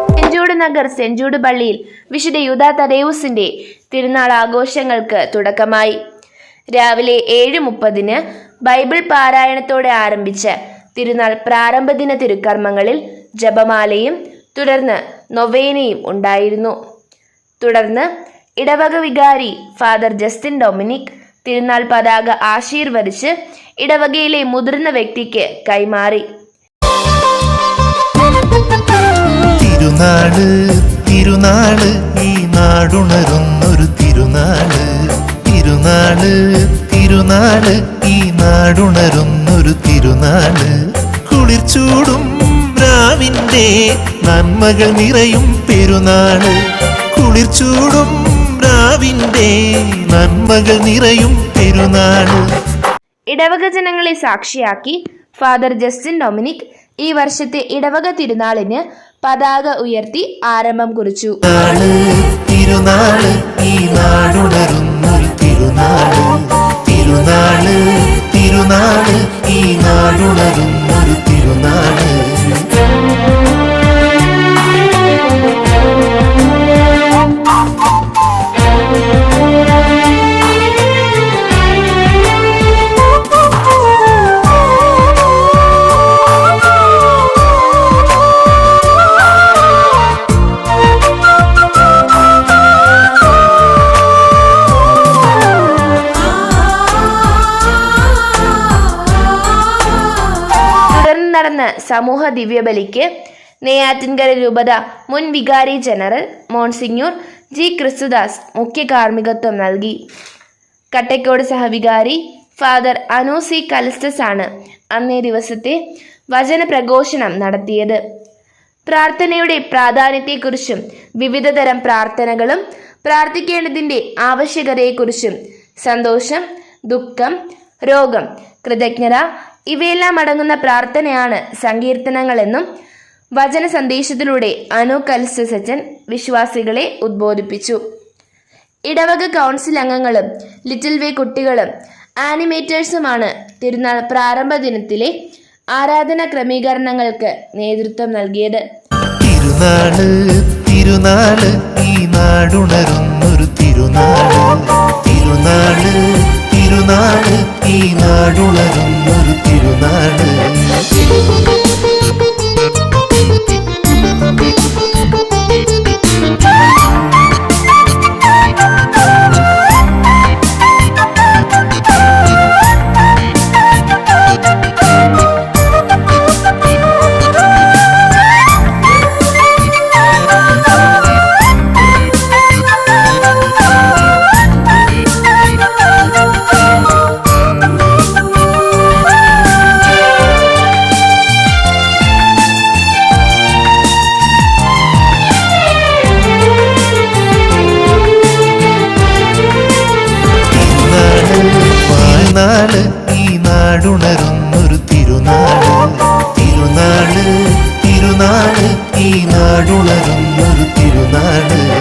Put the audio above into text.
Saint Jude Nagar saint Jude പള്ളിയിൽ വിശുദ്ധ യൂദ തദേവുസിന്റെ തിരുനാൾ ആഘോഷങ്ങൾക്ക് തുടക്കമായി. രാവിലെ 7:30 ബൈബിൾ പാരായണത്തോടെ ആരംഭിച്ച തിരുനാൾ പ്രാരംഭദിന തിരുക്കർമ്മങ്ങളിൽ ജപമാലയും തുടർന്ന് നൊവേനയും ഉണ്ടായിരുന്നു. തുടർന്ന് ഇടവക വികാരി ഫാദർ ജസ്റ്റിൻ ഡൊമിനിക് തിരുനാൾ പതാക ആശീർവദിച്ച് ഇടവകയിലെ മുതിർന്ന വ്യക്തിക്ക് കൈമാറി. തിരുനാള് തിരുനാള് ഈ നാടുണരുന്നൊരു തിരുനാള്, തിരുനാള് തിരുനാള് ഈ നാടുണരുന്നൊരു തിരുനാള്. കുളിർച്ചൂടും രാവിന്റെ നന്മകൾ നിറയും പെരുന്നാള്, കുളിർച്ചൂടും രാവിന്റെ നന്മകൾ നിറയും പെരുന്നാള്. ഇടവക ജനങ്ങളെ സാക്ഷിയാക്കി ഫാദർ ജസ്റ്റിൻ ഡൊമിനിക് ഈ വർഷത്തെ ഇടവക തിരുനാളിന് പതാക ഉയർത്തി ആരംഭം കുറിച്ചു. തിരുനാള് ഈ നാടുണരുന്നൊരു തിരുനാള്, തിരുനാള് തിരുനാള് ഈ നാടുണരുന്നൊരു തിരുനാള്. നടന്ന സമൂഹ ദിവ്യബലിക്ക് നെയ്യാറ്റിൻകര രൂപത മുൻ വികാരി ജനറൽ മോൺസിഞ്ഞൂർ ജി ക്രിസ്തുദാസ് മുഖ്യ കാർമ്മികത്വം നൽകി. കട്ടക്കോട് സഹവികാരി ഫാദർ അനൂസി കലിസ്റ്റസ് ആണ് അന്നേ ദിവസത്തെ വചന പ്രഘോഷണം നടത്തിയത്. പ്രാർത്ഥനയുടെ പ്രാധാന്യത്തെക്കുറിച്ചും വിവിധതരം പ്രാർത്ഥനകളും പ്രാർത്ഥിക്കേണ്ടതിൻ്റെ ആവശ്യകതയെക്കുറിച്ചും സന്തോഷം, ദുഃഖം, രോഗം, കൃതജ്ഞത ഇവയെല്ലാം അടങ്ങുന്ന പ്രാർത്ഥനയാണ് സങ്കീർത്തനങ്ങളെന്നും വചന സന്ദേശത്തിലൂടെ അനു കൽസസച്ചൻ വിശ്വാസികളെ ഉദ്ബോധിപ്പിച്ചു. ഇടവക കൗൺസിൽ അംഗങ്ങളും ലിറ്റിൽ വേ കുട്ടികളും ആനിമേറ്റേഴ്സുമാണ് തിരുനാൾ പ്രാരംഭ ദിനത്തിലെ ആരാധന ക്രമീകരണങ്ങൾക്ക് നേതൃത്വം നൽകിയത്. തിരുനാള് തിരുനാള് ഈ നാടുണരുന്നൊരു തിരുനാള്, തിരുനാള് തിരുനാള് ഈ നാടുണരുന്നൊരു തിരുനാള്. തിരുനാള് ഈ നാടുണരുന്നൊരു തിരുനാള്, തിരുനാള് തിരുനാള് ഈ നാടുണരുന്നൊരു തിരുനാള്.